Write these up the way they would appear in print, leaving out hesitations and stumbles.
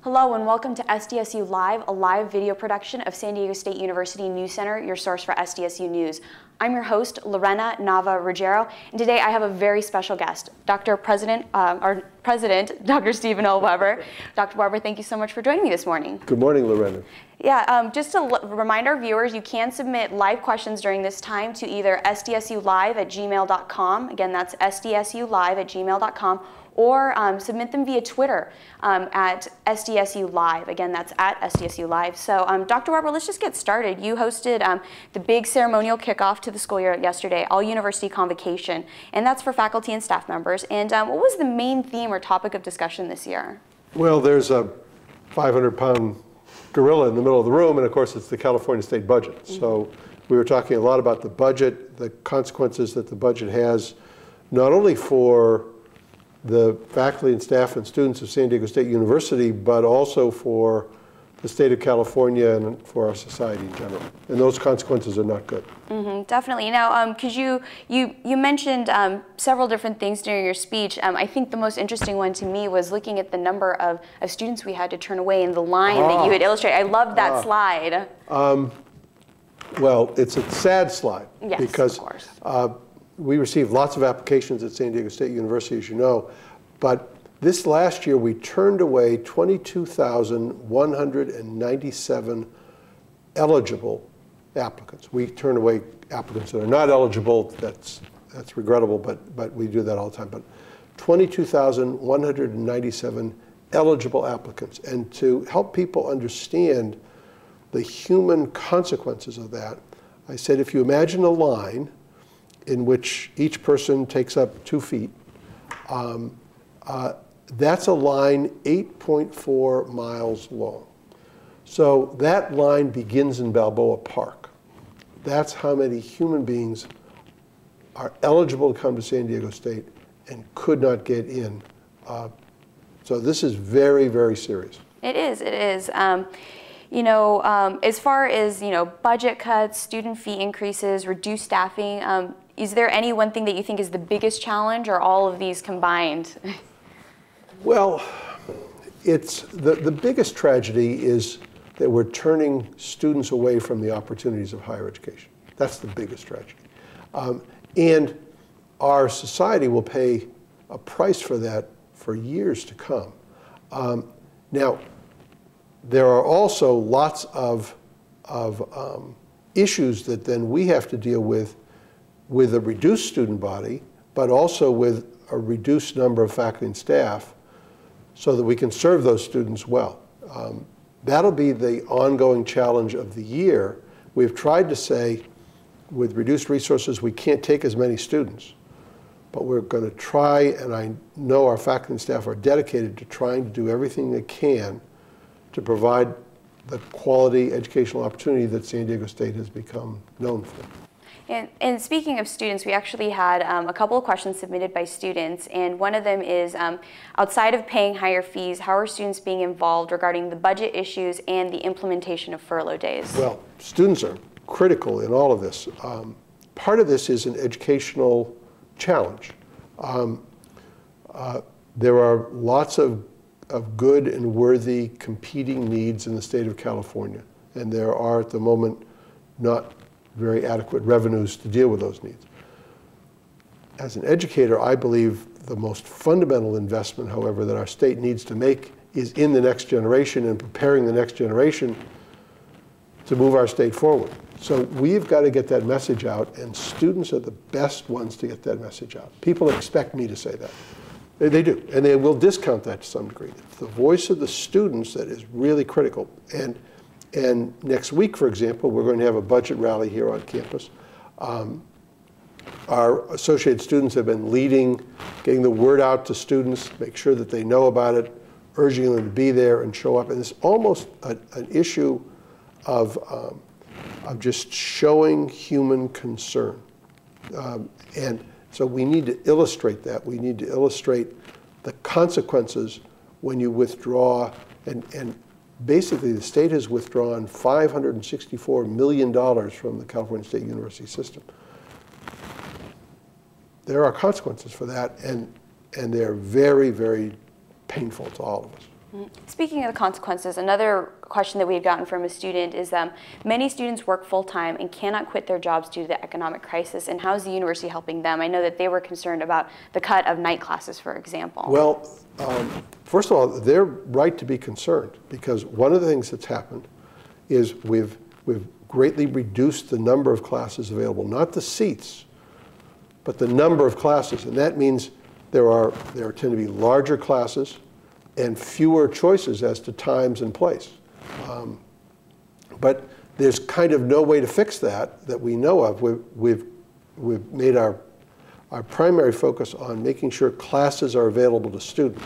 Hello and welcome to SDSU Live, a live video production of San Diego State University News Center, your source for SDSU News. I'm your host, Lorena Nava-Ruggiero, and today I have a very special guest, our President, Dr. Stephen L. Weber. Dr. Weber, thank you so much for joining me this morning. Good morning, Lorena. Yeah, just to remind our viewers, you can submit live questions during this time to either sdsulive@gmail.com, again that's sdsulive@gmail.com, or submit them via Twitter at SDSU Live. Again, that's at SDSU Live. So Dr. Weber, let's just get started. You hosted the big ceremonial kickoff to the school year yesterday, All University Convocation, and that's for faculty and staff members. And what was the main theme or topic of discussion this year? Well, there's a 500-pound gorilla in the middle of the room, and of course it's the California state budget. Mm-hmm. So we were talking a lot about the budget, the consequences that the budget has, not only for the faculty and staff and students of San Diego State University, but also for the state of California and for our society in general. And those consequences are not good. Mm-hmm, definitely. Now, because you mentioned several different things during your speech. I think the most interesting one to me was looking at the number of students we had to turn away in the line that you had illustrated. I loved that slide. Well, it's a sad slide. Yes, because, of course. We received lots of applications at San Diego State University, as you know, but this last year we turned away 22,197 eligible applicants. We turn away applicants that are not eligible. That's regrettable, but we do that all the time. But 22,197 eligible applicants. And to help people understand the human consequences of that, I said, if you imagine a line in which each person takes up 2 feet, that's a line 8.4 miles long. So that line begins in Balboa Park. That's how many human beings are eligible to come to San Diego State and could not get in. So this is very, very serious. It is, it is. As far as, budget cuts, student fee increases, reduced staffing, is there any one thing that you think is the biggest challenge, or all of these combined? Well, it's the biggest tragedy is that we're turning students away from the opportunities of higher education. That's the biggest tragedy. And our society will pay a price for that for years to come. Now, there are also lots of issues that then we have to deal with a reduced student body, but also with a reduced number of faculty and staff so that we can serve those students well. That'll be the ongoing challenge of the year. We've tried to say, with reduced resources, we can't take as many students, but we're going to try, and I know our faculty and staff are dedicated to trying to do everything they can to provide the quality educational opportunity that San Diego State has become known for. And speaking of students, we actually had a couple of questions submitted by students, and one of them is, outside of paying higher fees, how are students being involved regarding the budget issues and the implementation of furlough days? Well, students are critical in all of this. Part of this is an educational challenge. There are lots of good and worthy competing needs in the state of California, and there are at the moment not very adequate revenues to deal with those needs. As an educator, I believe the most fundamental investment, however, that our state needs to make is in the next generation and preparing the next generation to move our state forward. So we've got to get that message out, and students are the best ones to get that message out. People expect me to say that. They do, and they will discount that to some degree. It's the voice of the students that is really critical. And next week, for example, we're going to have a budget rally here on campus. Our associate students have been leading, getting the word out to students, make sure that they know about it, urging them to be there and show up. And it's almost an issue of just showing human concern. And so we need to illustrate that. We need to illustrate the consequences when you withdraw. And basically, the state has withdrawn $564 million from the California State University system. There are consequences for that, and they're very, very painful to all of us. Speaking of the consequences, another question that we've gotten from a student is many students work full-time and cannot quit their jobs due to the economic crisis, and how is the university helping them? I know that they were concerned about the cut of night classes, for example. Well, first of all, they're right to be concerned, because one of the things that's happened is we've greatly reduced the number of classes available, not the seats, but the number of classes, and that means there tend to be larger classes and fewer choices as to times and place. But there's kind of no way to fix that we know of. We've made our primary focus on making sure classes are available to students.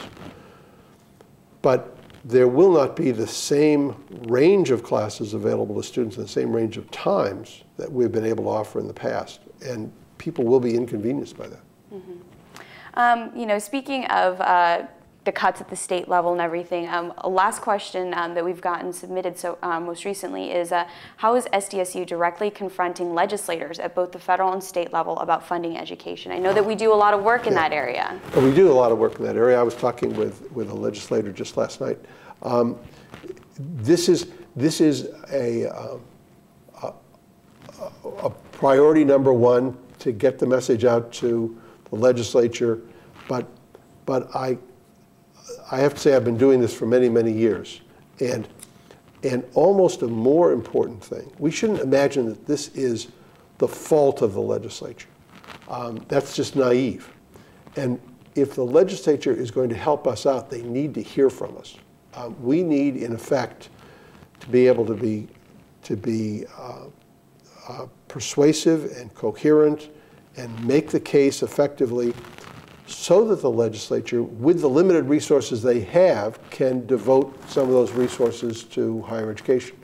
But there will not be the same range of classes available to students and the same range of times that we've been able to offer in the past. And people will be inconvenienced by that. Speaking of the cuts at the state level and everything, a last question that we've gotten submitted most recently is how is SDSU directly confronting legislators at both the federal and state level about funding education? I know that we do a lot of work in that area. We do a lot of work in that area. I was talking with a legislator just last night. This is a priority number one to get the message out to the legislature, but I have to say I've been doing this for many, many years, and almost a more important thing, we shouldn't imagine that this is the fault of the legislature. That's just naive. And if the legislature is going to help us out, they need to hear from us. We need, in effect, to be able to be persuasive and coherent and make the case effectively so that the legislature, with the limited resources they have, can devote some of those resources to higher education.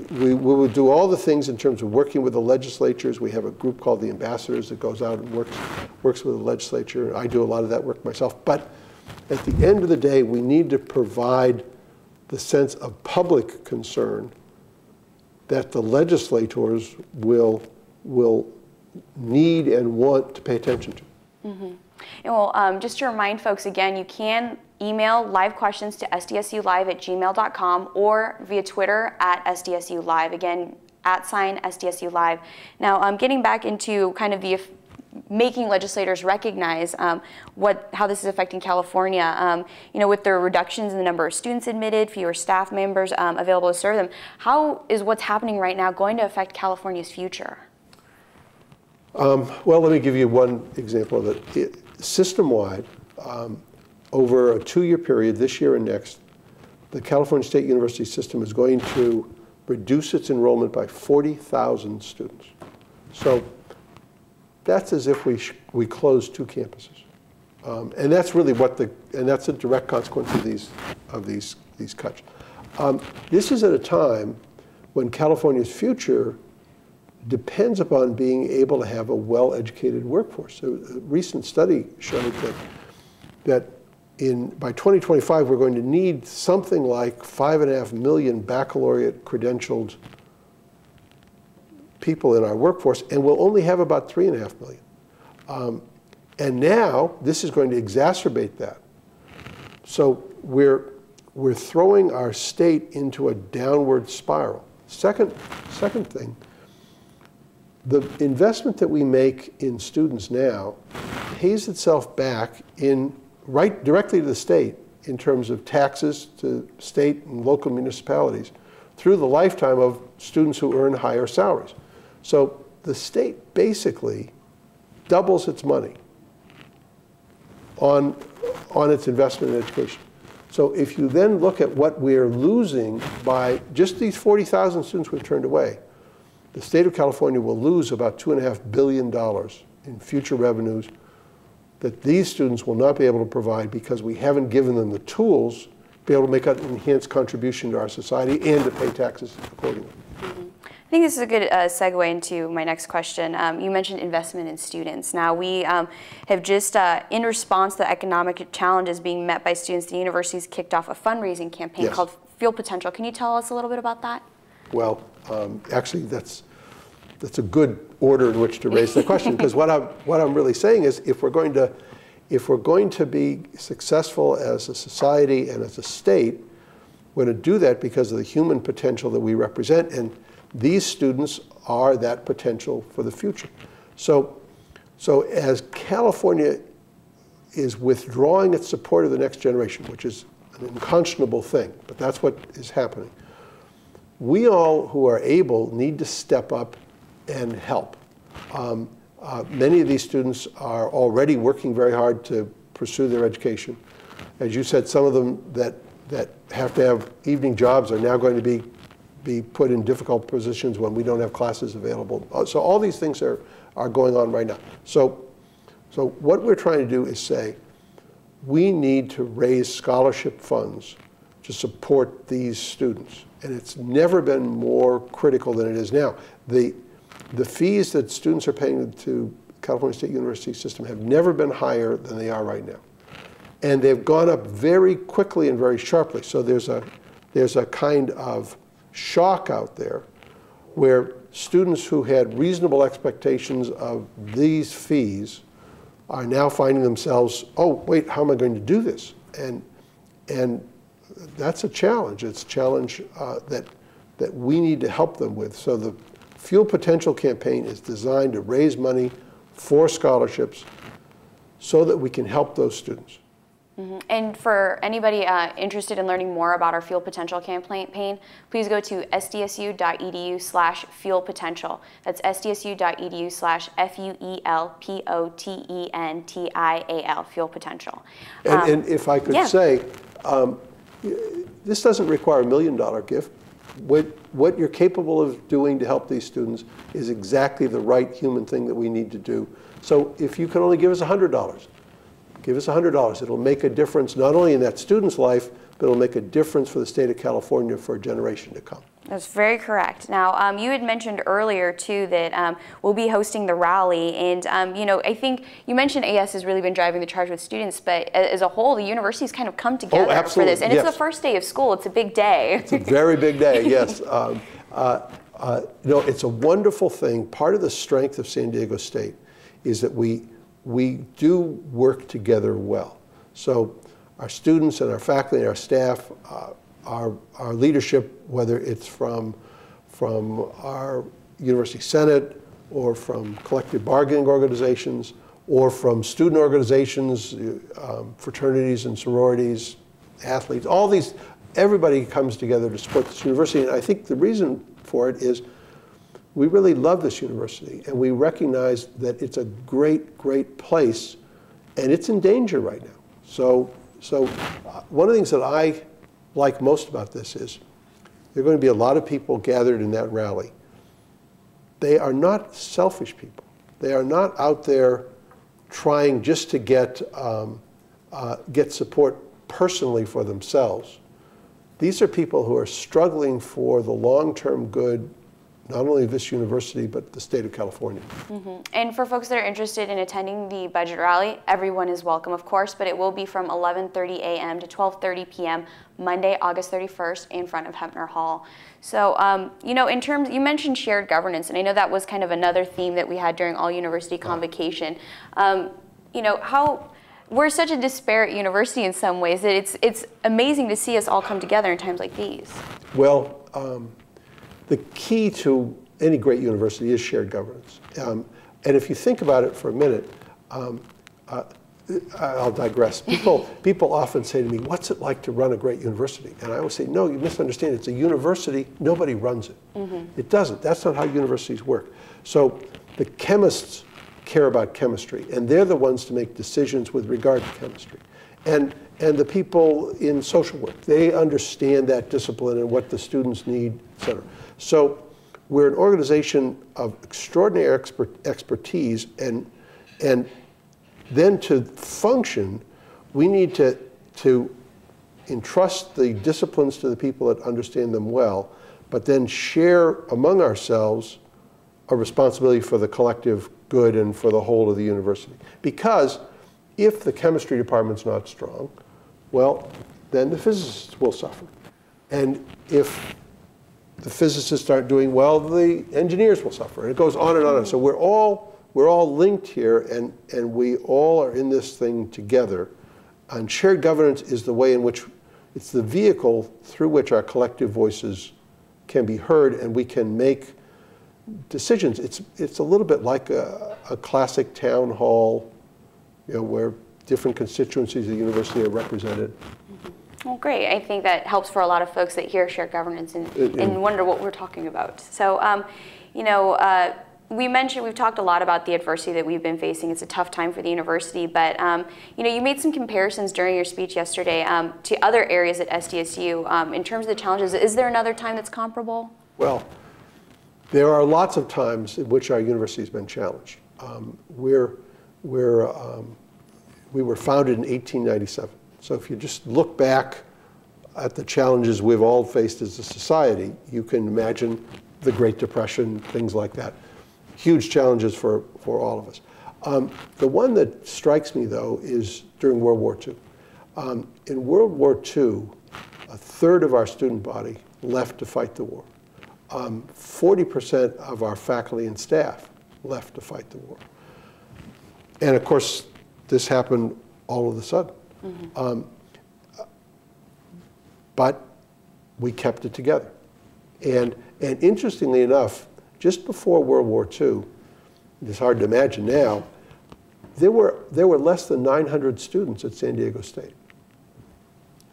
We will do all the things in terms of working with the legislatures. We have a group called the Ambassadors that goes out and works with the legislature. I do a lot of that work myself. But at the end of the day, we need to provide the sense of public concern that the legislators will need and want to pay attention to. And well, just to remind folks again, you can email live questions to sdsulive@gmail.com or via Twitter at SDSUlive. Again, @SDSUlive. Now, getting back into kind of the making legislators recognize how this is affecting California, with the reductions in the number of students admitted, fewer staff members available to serve them, how is what's happening right now going to affect California's future? Well, let me give you one example of it. System-wide, over a 2-year period, this year and next, the California State University system is going to reduce its enrollment by 40,000 students. So that's as if we closed 2 campuses. And that's really and that's a direct consequence of these cuts. This is at a time when California's future depends upon being able to have a well-educated workforce. So a recent study showed that by 2025 we're going to need something like 5.5 million baccalaureate credentialed people in our workforce, and we'll only have about 3.5 million. And now this is going to exacerbate that. So we're throwing our state into a downward spiral. Second thing, the investment that we make in students now pays itself back directly to the state in terms of taxes to state and local municipalities through the lifetime of students who earn higher salaries. So the state basically doubles its money on its investment in education. So if you then look at what we're losing by just these 40,000 students we've turned away, the state of California will lose about $2.5 billion in future revenues that these students will not be able to provide because we haven't given them the tools to be able to make an enhanced contribution to our society and to pay taxes accordingly. I think this is a good segue into my next question. You mentioned investment in students. Now we have just, in response to the economic challenges being met by students, the university's kicked off a fundraising campaign called Fuel Potential. Can you tell us a little bit about that? Well, actually, that's a good order in which to raise the question, because what I'm really saying is if we're going if we're going to be successful as a society and as a state, we're going to do that because of the human potential that we represent, and these students are that potential for the future. So as California is withdrawing its support of the next generation, which is an unconscionable thing, but that's what is happening, we all who are able need to step up and help. Many of these students are already working very hard to pursue their education. As you said, some of them that have to have evening jobs are now going to be put in difficult positions when we don't have classes available. So all these things are going on right now. So what we're trying to do is say, we need to raise scholarship funds to support these students. And it's never been more critical than it is now. The fees that students are paying to California State University system have never been higher than they are right now. And they've gone up very quickly and very sharply. So there's a kind of shock out there where students who had reasonable expectations of these fees are now finding themselves, oh, wait, how am I going to do this? And that's a challenge. It's a challenge that we need to help them with. So the Fuel Potential campaign is designed to raise money for scholarships so that we can help those students. Mm-hmm. And for anybody interested in learning more about our Fuel Potential campaign, please go to sdsu.edu/Fuel Potential. That's sdsu.edu/FUELPOTENTIAL, Fuel Potential. And if I could say, this doesn't require $1 million gift. What you're capable of doing to help these students is exactly the right human thing that we need to do. So if you can only give us $100, give us $100. It'll make a difference not only in that student's life, but it'll make a difference for the state of California for a generation to come. That's very correct. Now, you had mentioned earlier, too, that we'll be hosting the rally. And, you know, I think you mentioned AS has really been driving the charge with students, but as a whole, the university's kind of come together for this. And it's the first day of school. It's a big day. It's a very big day, yes. You know, it's a wonderful thing. Part of the strength of San Diego State is that we do work together well. So our students and our faculty and our staff, our leadership, whether it's from our University Senate or from collective bargaining organizations or from student organizations, fraternities and sororities, athletes, all these, everybody comes together to support this university. And I think the reason for it is we really love this university, and we recognize that it's a great, great place, and it's in danger right now. So one of the things that I like most about this is there are going to be a lot of people gathered in that rally. They are not selfish people. They are not out there trying just to get support personally for themselves. These are people who are struggling for the long-term good, not only of this university, but the state of California. Mm-hmm. And for folks that are interested in attending the budget rally, everyone is welcome, of course, but it will be from 11:30 a.m. to 12:30 p.m. Monday, August 31st, in front of Hempner Hall. So, you know, in terms, you mentioned shared governance, and I know that was kind of another theme that we had during All University Convocation. You know, how we're such a disparate university in some ways that it's amazing to see us all come together in times like these. Well, the key to any great university is shared governance. And if you think about it for a minute, I'll digress. People often say to me, what's it like to run a great university? And I always say, no, you misunderstand. It's a university. Nobody runs it. Mm-hmm. It doesn't. That's not how universities work. So the chemists care about chemistry, and they're the ones to make decisions with regard to chemistry. And the people in social work, they understand that discipline and what the students need, et cetera. So we're an organization of extraordinary expertise, and then to function, we need to entrust the disciplines to the people that understand them well, but then share among ourselves a responsibility for the collective good and for the whole of the university. Because if the chemistry department's not strong, well, then the physicists will suffer. And if the physicists aren't doing well, the engineers will suffer. And it goes on and on. So we're all we're all linked here, and we all are in this thing together. And shared governance is the way in which, it's the vehicle through which our collective voices can be heard and we can make decisions. It's a little bit like a classic town hall, where different constituencies of the university are represented. Well, great. I think that helps for a lot of folks that hear shared governance and wonder what we're talking about. So, we've talked a lot about the adversity that we've been facing. It's a tough time for the university, but you made some comparisons during your speech yesterday to other areas at SDSU in terms of the challenges. Is there another time that's comparable? Well, there are lots of times in which our university has been challenged. We were founded in 1897. So if you just look back at the challenges we've all faced as a society, you can imagine the Great Depression, things like that. Huge challenges for all of us. The one that strikes me, though, is during World War II. In World War II, a third of our student body left to fight the war. 40% of our faculty and staff left to fight the war. And of course, this happened all of a sudden. Mm-hmm. But we kept it together. And interestingly enough, just before World War II, it's hard to imagine now, there were less than 900 students at San Diego State.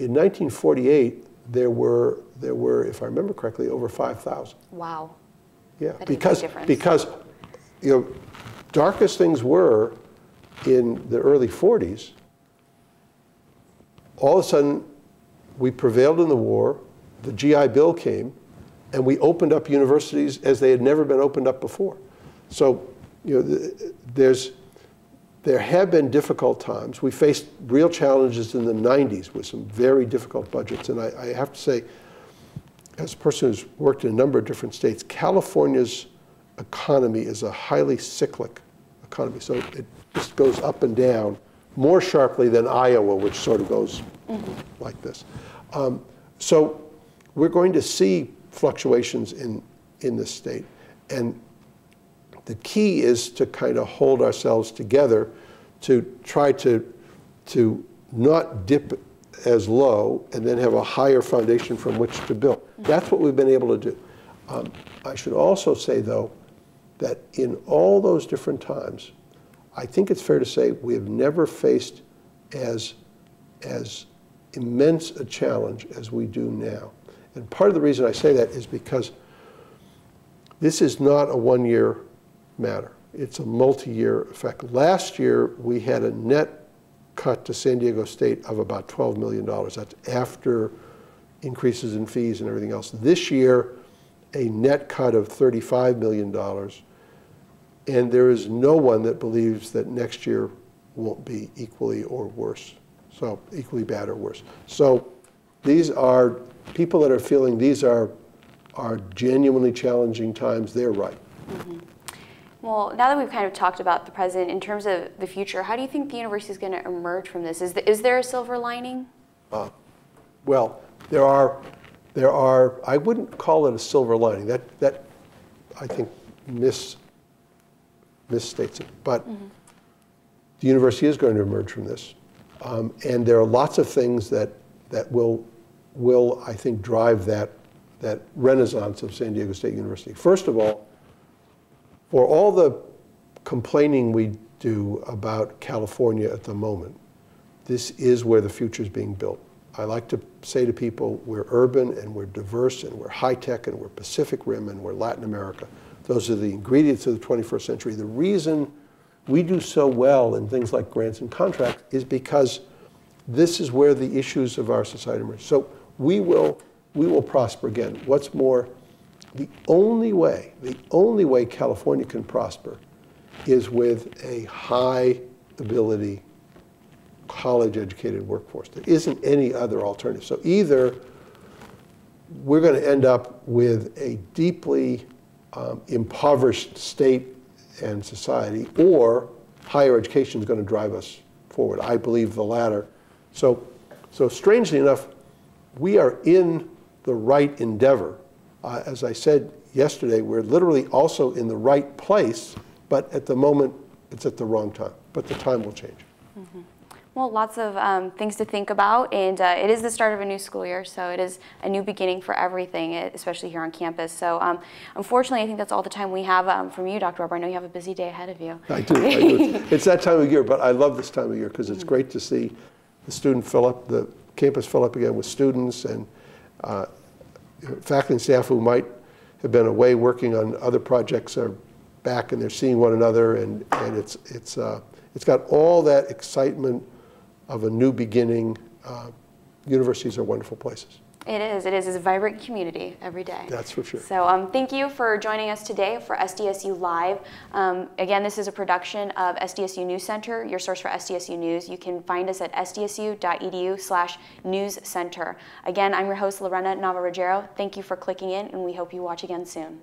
In 1948, there were, if I remember correctly, over 5,000. Wow. Yeah, that because dark as things were in the early 40s, all of a sudden we prevailed in the war, the GI Bill came, and we opened up universities as they had never been opened up before. So, there have been difficult times. We faced real challenges in the 90s with some very difficult budgets. And I have to say, as a person who's worked in a number of different states, California's economy is a highly cyclic economy. So it just goes up and down more sharply than Iowa, which sort of goes like this. So we're going to see fluctuations in this state. And the key is to kind of hold ourselves together to try to not dip as low and then have a higher foundation from which to build. That's what we've been able to do. I should also say, though, that in all those different times, I think it's fair to say we have never faced as immense a challenge as we do now. And part of the reason I say that is because this is not a one-year matter. It's a multi-year effect. Last year, we had a net cut to San Diego State of about $12 million. That's after increases in fees and everything else. This year, a net cut of $35 million. And there is no one that believes that next year won't be equally or worse. So equally bad or worse. So these are people that are feeling these are genuinely challenging times. They're right. Mm-hmm. Well, now that we've kind of talked about the present, in terms of the future, how do you think the university is going to emerge from this? Is there a silver lining? Well, there are. I wouldn't call it a silver lining. That I think misstates it. But the university is going to emerge from this, and there are lots of things that will I think drive that renaissance of San Diego State University. First of all, for all the complaining we do about California at the moment, this is where the future is being built. I like to say to people, we're urban and we're diverse and we're high-tech and we're Pacific Rim and we're Latin America. Those are the ingredients of the 21st century. The reason we do so well in things like grants and contracts is because this is where the issues of our society emerge. So we will prosper again. What's more, the only way California can prosper is with a high ability, college-educated workforce. There isn't any other alternative. So either we're going to end up with a deeply impoverished state and society, or higher education is going to drive us forward. I believe the latter. So strangely enough, we are in the right endeavor. As I said yesterday, we're literally also in the right place But at the moment, it's at the wrong time. But the time will change. Mm-hmm. Well, lots of things to think about, and it is the start of a new school year, so it is a new beginning for everything, especially here on campus. So unfortunately, I think that's all the time we have from you, Dr. Weber. I know you have a busy day ahead of you. I do. It's that time of year, but I love this time of year because it's great to see the campus fill up again with students and faculty and staff who might have been away working on other projects are back and they're seeing one another, and it's got all that excitement of a new beginning. Universities are wonderful places. It is. It is. It's a vibrant community every day. That's for sure. So thank you for joining us today for SDSU Live. Again, this is a production of SDSU News Center, your source for SDSU News. You can find us at sdsu.edu/newscenter. Again, I'm your host, Lorena Navarrete. Thank you for clicking in, and we hope you watch again soon.